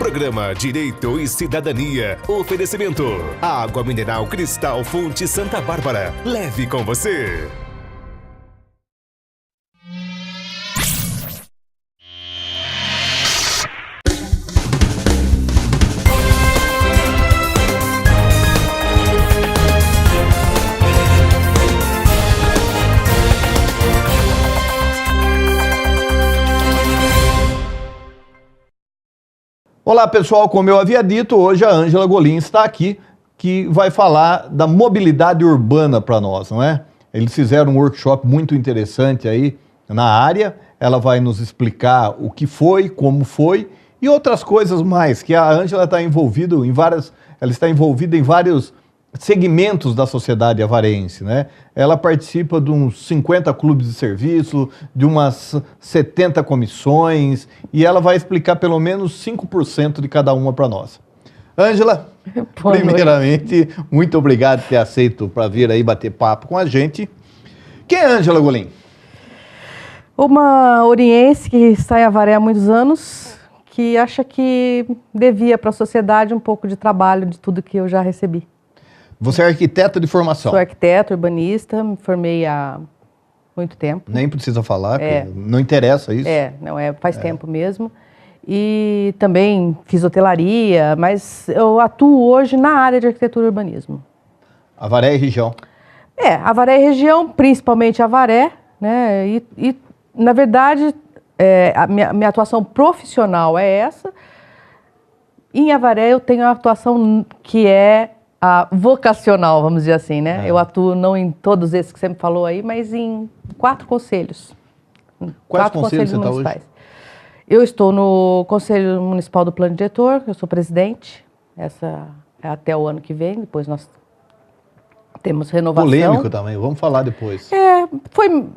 Programa Direito e Cidadania. Oferecimento. Água mineral Cristal Fonte Santa Bárbara. Leve com você. Olá pessoal, como eu havia dito, hoje a Ângela Golim está aqui, que vai falar da mobilidade urbana para nós, não é? Eles fizeram um workshop muito interessante aí na área, ela vai nos explicar o que foi, como foi e outras coisas mais, que a Ângela está envolvida em várias, ela está envolvida em vários segmentos da sociedade avarense, né? Ela participa de uns 50 clubes de serviço, de umas 70 comissões, e ela vai explicar pelo menos 5% de cada uma para nós. Ângela, primeiramente, muito obrigado por ter aceito para vir aí bater papo com a gente. Quem é Ângela Golim? Uma oriense que está em Avaré há muitos anos, que acha que devia para a sociedade um pouco de trabalho de tudo que eu já recebi. Você é arquiteta de formação? Sou arquiteta, urbanista, me formei há muito tempo. Nem precisa falar, não interessa isso. Faz tempo mesmo. E também fiz hotelaria, mas eu atuo hoje na área de arquitetura e urbanismo. Avaré e região? Avaré e região, principalmente Avaré, né? E na verdade, a minha atuação profissional é essa. Em Avaré eu tenho a atuação que é a vocacional, vamos dizer assim, né? Eu atuo não em todos esses que você me falou aí, mas em 4 conselhos. Quais conselhos você está hoje? Eu estou no Conselho Municipal do Plano Diretor, eu sou presidente, essa é até o ano que vem, depois nós temos renovação. Polêmico também, vamos falar depois.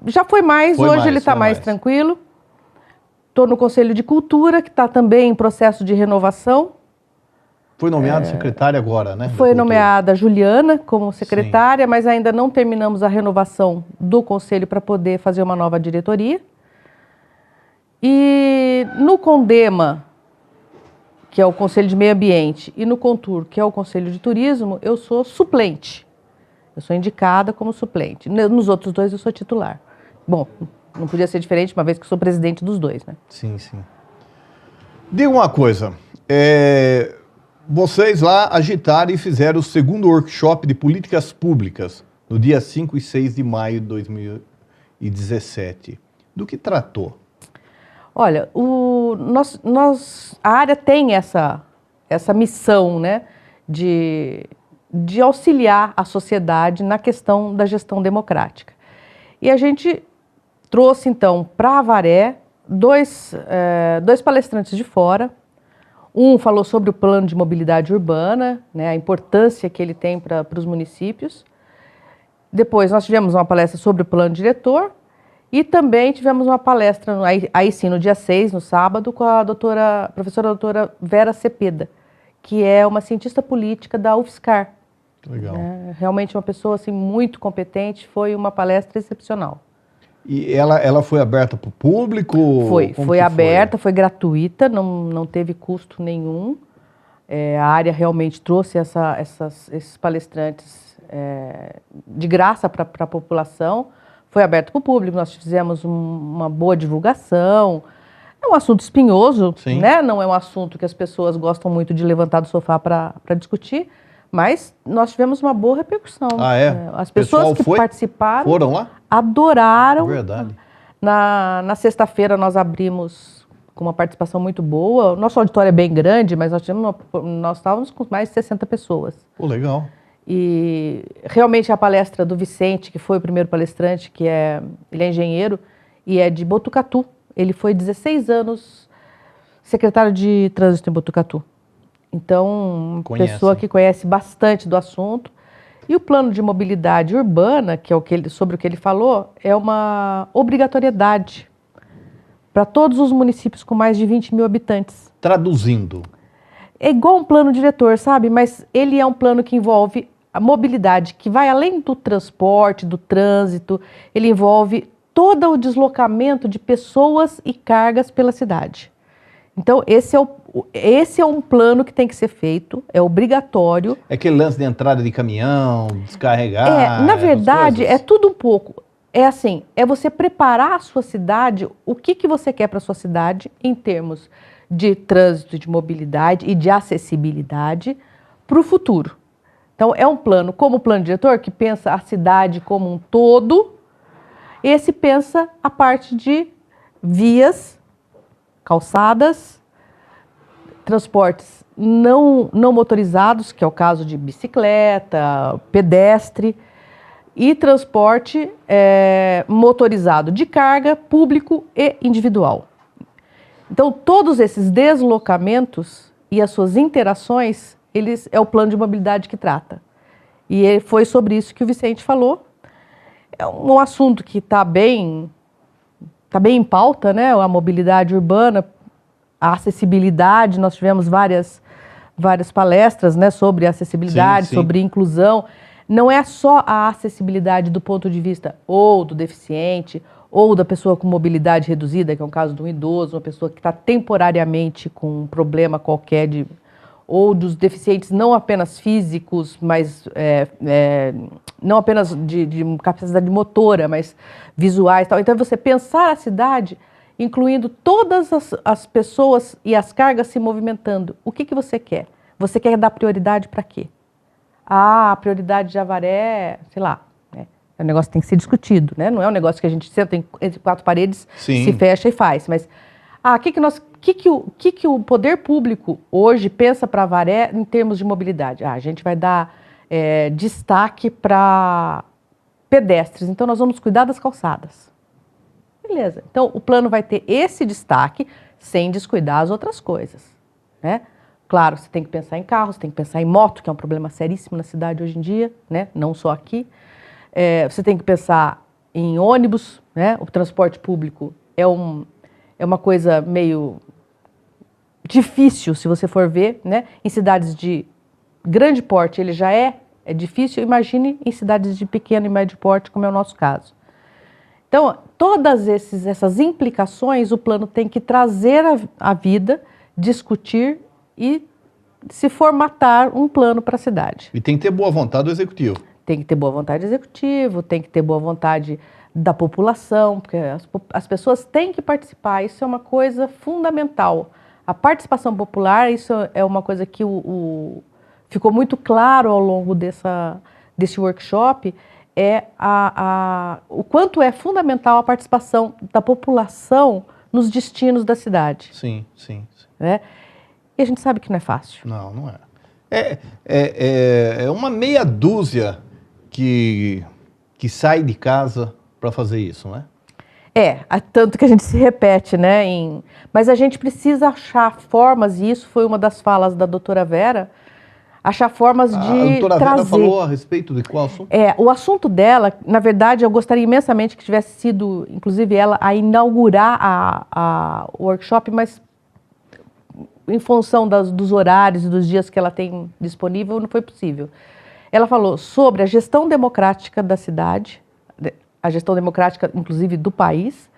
Já foi mais, hoje ele está mais tranquilo. Estou no Conselho de Cultura, que está também em processo de renovação. Foi nomeada secretária agora, né? Foi nomeada a Juliana como secretária, mas ainda não terminamos a renovação do Conselho para poder fazer uma nova diretoria. E no CONDEMA, que é o Conselho de Meio Ambiente, e no CONTUR, que é o Conselho de Turismo, eu sou suplente. Eu sou indicada como suplente. Nos outros 2 eu sou titular. Bom, não podia ser diferente, uma vez que eu sou presidente dos 2, né? Sim. Diga uma coisa, vocês lá agitaram e fizeram o 2º workshop de políticas públicas no dia 5 e 6 de maio de 2017. Do que tratou? Olha, a área tem essa missão, né, de auxiliar a sociedade na questão da gestão democrática. E a gente trouxe, então, para Avaré, dois palestrantes de fora. Um falou sobre o plano de mobilidade urbana, né, a importância que ele tem para os municípios. Depois nós tivemos uma palestra sobre o plano diretor e também tivemos uma palestra, aí sim, no dia 6, no sábado, com a professora doutora Vera Cepeda, que é uma cientista política da UFSCar. Legal. Realmente uma pessoa assim, muito competente, foi uma palestra excepcional. E ela foi aberta para o público? Foi aberta, foi gratuita, não teve custo nenhum. A área realmente trouxe esses palestrantes de graça para a população. Foi aberto para o público, nós fizemos uma boa divulgação. É um assunto espinhoso, né? Não é um assunto que as pessoas gostam muito de levantar do sofá para discutir, mas nós tivemos uma boa repercussão. As pessoas que participaram foram lá? Adoraram. Verdade. Na sexta-feira nós abrimos com uma participação muito boa. Nosso auditório é bem grande, mas nós estávamos com mais de 60 pessoas. Pô, legal. E realmente a palestra do Vicente, que foi o primeiro palestrante, ele é engenheiro e é de Botucatu. Ele foi 16 anos secretário de Trânsito em Botucatu. Então, pessoa que conhece bastante do assunto. E o plano de mobilidade urbana, que é sobre o que ele falou, é uma obrigatoriedade para todos os municípios com mais de 20 mil habitantes. Traduzindo. É igual um plano diretor, sabe? Mas ele é um plano que envolve a mobilidade, que vai além do transporte, do trânsito. Ele envolve todo o deslocamento de pessoas e cargas pela cidade. Então, esse é um plano que tem que ser feito, é obrigatório. É aquele lance de entrada de caminhão, descarregar. Na verdade, é tudo um pouco. É assim, é você preparar a sua cidade, o que você quer para a sua cidade em termos de trânsito, de mobilidade e de acessibilidade para o futuro. Então, é um plano, como o plano diretor, que pensa a cidade como um todo, esse pensa a parte de vias, calçadas, transportes não motorizados, que é o caso de bicicleta, pedestre, e transporte motorizado de carga, público e individual. Então, todos esses deslocamentos e as suas interações, é o plano de mobilidade que trata. E foi sobre isso que o Vicente falou. É um assunto que está bem em pauta, né? A mobilidade urbana, a acessibilidade. Nós tivemos várias palestras, né, sobre acessibilidade, sim. sobre inclusão. Não é só a acessibilidade do ponto de vista ou do deficiente, ou da pessoa com mobilidade reduzida, que é um caso de um idoso, uma pessoa que está temporariamente com um problema qualquer, ou dos deficientes não apenas físicos, mas não apenas de capacidade motora, mas visuais e tal. Então, você pensar a cidade incluindo todas as pessoas e as cargas se movimentando. O que você quer? Você quer dar prioridade para quê? A prioridade de Avaré, sei lá, é um negócio que tem que ser discutido, né? Não é um negócio que a gente senta entre quatro paredes, Sim. se fecha e faz. Mas, que o poder público hoje pensa para Avaré em termos de mobilidade? A gente vai dar destaque para pedestres, então nós vamos cuidar das calçadas. Beleza. Então, o plano vai ter esse destaque sem descuidar as outras coisas, né? Claro, você tem que pensar em carros, tem que pensar em moto, que é um problema seríssimo na cidade hoje em dia, né? Não só aqui. Você tem que pensar em ônibus, né? O transporte público é uma coisa meio difícil, se você for ver, né? Em cidades de grande porte ele já é difícil, imagine em cidades de pequeno e médio porte, como é o nosso caso. Então, todas essas implicações, o plano tem que trazer à vida, discutir e se formatar um plano para a cidade. E tem que ter boa vontade do executivo. Tem que ter boa vontade do executivo, tem que ter boa vontade da população, porque as pessoas têm que participar, isso é uma coisa fundamental. A participação popular, isso é uma coisa que ficou muito claro ao longo desse workshop, o quanto é fundamental a participação da população nos destinos da cidade. Sim, sim. Né? E a gente sabe que não é fácil. Não é. É uma meia dúzia que sai de casa para fazer isso, não é? Tanto que a gente se repete, né? Mas a gente precisa achar formas, e isso foi uma das falas da doutora Vera, achar formas de trazer. A doutora Vera falou a respeito de qual assunto? O assunto dela, na verdade, eu gostaria imensamente que tivesse sido, inclusive ela, a inaugurar o workshop, mas em função dos horários e dos dias que ela tem disponível, não foi possível. Ela falou sobre a gestão democrática da cidade, a gestão democrática, inclusive, do país,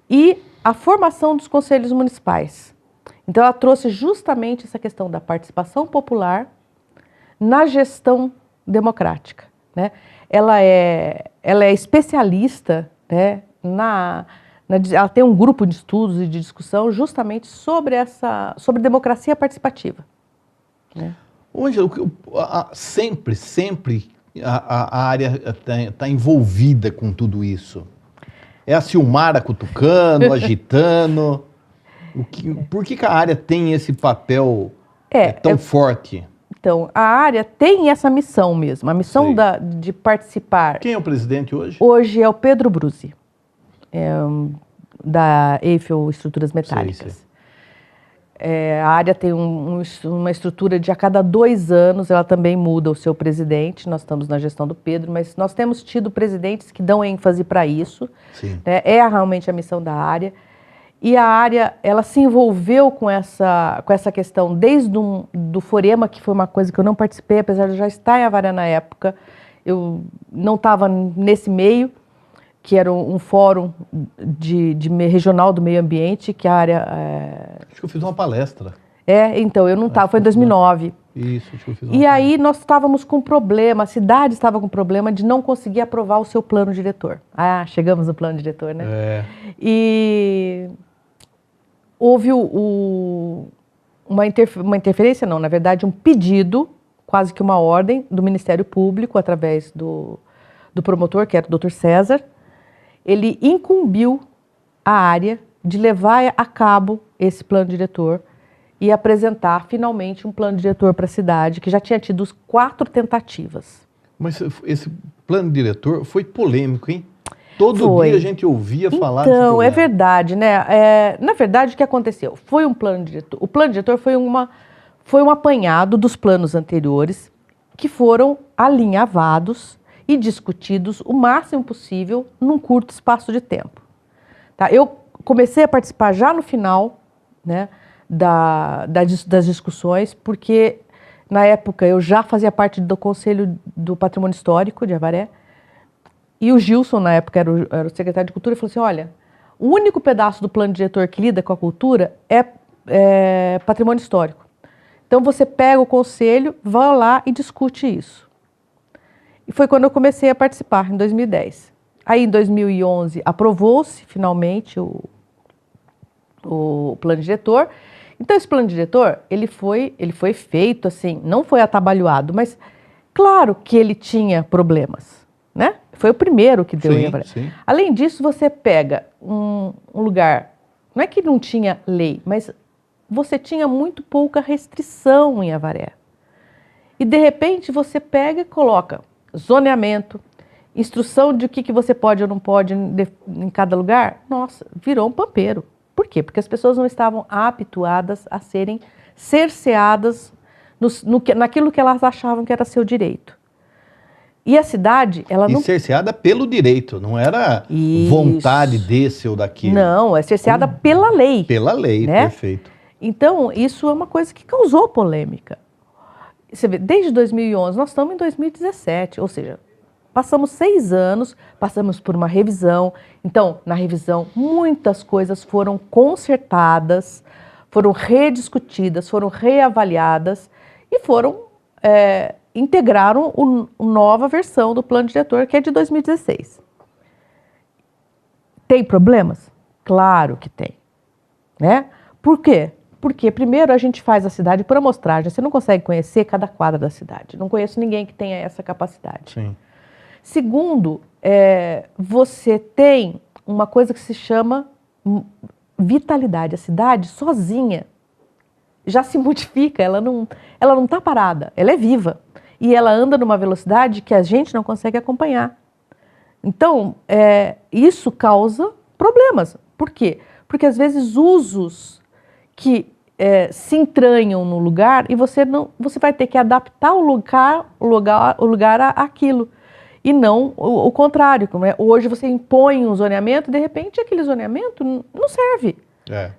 e a formação dos conselhos municipais. Então, ela trouxe justamente essa questão da participação popular na gestão democrática, né? Ela é especialista, né, ela tem um grupo de estudos e de discussão justamente sobre democracia participativa. Né? Hoje, sempre a área está envolvida com tudo isso. É a Silmara cutucando, agitando. Por que a área tem esse papel tão forte? Então, a área tem essa missão mesmo, a missão de participar. Quem é o presidente hoje? Hoje é o Pedro Bruzzi, da Eiffel Estruturas Metálicas. Sei. A área tem uma estrutura de a cada 2 anos, ela também muda o seu presidente, nós estamos na gestão do Pedro, mas nós temos tido presidentes que dão ênfase para isso, né? Realmente a missão da área. E a área, ela se envolveu com essa questão desde do Forema, que foi uma coisa que eu não participei, apesar de eu já estar em Avaré na época, eu não estava nesse meio, que era um fórum regional do meio ambiente, que a área... Acho que eu fiz uma palestra. Então, eu não estava, foi em 2009. Isso, acho que eu fiz uma E palestra. aí nós estávamos com problema, a cidade estava com problema de não conseguir aprovar o seu plano diretor. Chegamos no plano diretor, né? E houve uma interferência, não, na verdade, um pedido, quase que uma ordem do Ministério Público, através do promotor, que era o Dr. César. Ele incumbiu a área de levar a cabo esse plano diretor e apresentar finalmente um plano diretor para a cidade, que já tinha tido 4 tentativas. Mas esse plano diretor foi polêmico, hein? Todo Foi. dia a gente ouvia falar desse Então, problema. é verdade, né? Na verdade, o que aconteceu? Foi um plano diretor. O plano diretor foi um apanhado dos planos anteriores que foram alinhavados e discutidos o máximo possível num curto espaço de tempo. Tá? Eu comecei a participar já no final, né, das discussões, porque na época eu já fazia parte do Conselho do Patrimônio Histórico de Avaré, e o Gilson, na época, era o secretário de Cultura, e falou assim, olha, o único pedaço do plano diretor que lida com a cultura é patrimônio histórico. Então você pega o conselho, vai lá e discute isso. E foi quando eu comecei a participar, em 2010. Aí, em 2011, aprovou-se finalmente o plano diretor. Então, esse plano diretor, ele foi feito assim, não foi atabalhoado, mas claro que ele tinha problemas, né? Foi o primeiro que deu em Avaré. Sim. Além disso, você pega um lugar, não é que não tinha lei, mas você tinha muito pouca restrição em Avaré. E, de repente, você pega e coloca zoneamento, instrução de o que você pode ou não pode em cada lugar. Nossa, virou um pampeiro. Por quê? Porque as pessoas não estavam habituadas a serem cerceadas naquilo que elas achavam que era seu direito. E a cidade, ela não... E cerceada pelo direito, não era Isso. vontade desse ou daquele. Não, é cerceada pela lei. Pela lei, né? Perfeito. Então, isso é uma coisa que causou polêmica. Você vê, desde 2011, nós estamos em 2017, ou seja, passamos 6 anos, passamos por uma revisão. Então, na revisão, muitas coisas foram consertadas, foram rediscutidas, foram reavaliadas e integraram a nova versão do plano diretor, que é de 2016. Tem problemas? Claro que tem. Né? Por quê? Porque, primeiro, a gente faz a cidade por amostragem. Você não consegue conhecer cada quadra da cidade. Não conheço ninguém que tenha essa capacidade. Sim. Segundo, você tem uma coisa que se chama vitalidade. A cidade, sozinha, já se modifica. Ela não está parada. Ela é viva. E ela anda numa velocidade que a gente não consegue acompanhar. Então, isso causa problemas. Por quê? Porque, às vezes, usos que se entranham no lugar e você vai ter que adaptar o lugar àquilo. E não o contrário. Hoje você impõe um zoneamento e, de repente, aquele zoneamento não serve.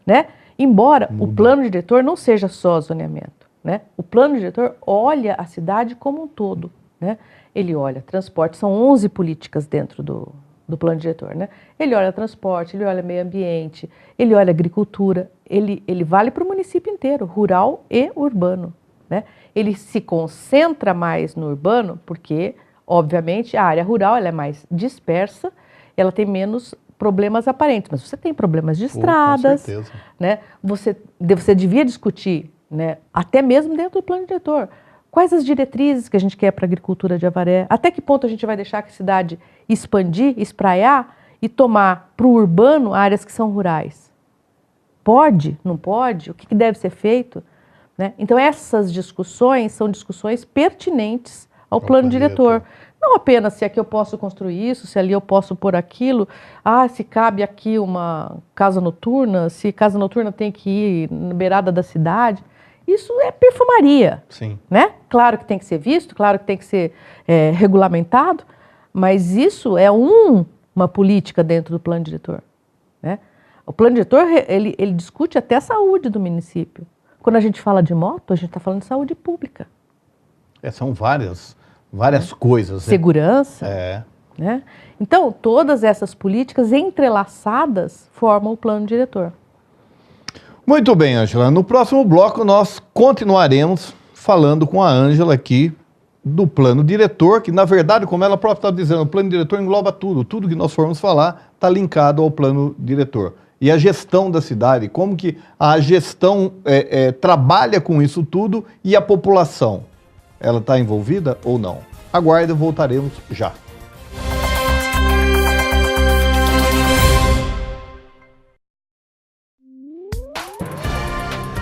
Né? Embora o plano diretor não seja só zoneamento. Né? O plano diretor olha a cidade como um todo. Né? Ele olha transporte, são 11 políticas dentro do plano diretor. Né? Ele olha transporte, ele olha meio ambiente, ele olha agricultura, ele vale para o município inteiro, rural e urbano. Né? Ele se concentra mais no urbano porque, obviamente, a área rural ela é mais dispersa, ela tem menos problemas aparentes, mas você tem problemas de estradas. Com certeza. Né? Você devia discutir, né, até mesmo dentro do plano diretor, quais as diretrizes que a gente quer para a agricultura de Avaré, até que ponto a gente vai deixar que a cidade expandir, espraiar e tomar para o urbano áreas que são rurais. Pode? Não pode? O que deve ser feito? Né? Então essas discussões são discussões pertinentes ao plano diretor. Não apenas se aqui eu posso construir isso, se ali eu posso pôr aquilo, se cabe aqui uma casa noturna, se casa noturna tem que ir na beirada da cidade. Isso é perfumaria. Sim. Né? Claro que tem que ser visto, claro que tem que ser regulamentado, mas isso é uma política dentro do plano diretor. Né? O plano diretor ele discute até a saúde do município. Quando a gente fala de moto, a gente está falando de saúde pública. São várias coisas. Segurança. né? Então, todas essas políticas entrelaçadas formam o plano diretor. Muito bem, Ângela. No próximo bloco, nós continuaremos falando com a Ângela aqui do plano diretor, que, na verdade, como ela própria está dizendo, o plano diretor engloba tudo. Tudo que nós formos falar está linkado ao plano diretor. E a gestão da cidade, como que a gestão trabalha com isso tudo e a população, ela está envolvida ou não? Aguarde, voltaremos já.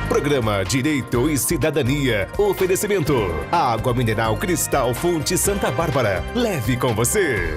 Programa Direito e Cidadania. Oferecimento. Água mineral Cristal Fonte Santa Bárbara. Leve com você.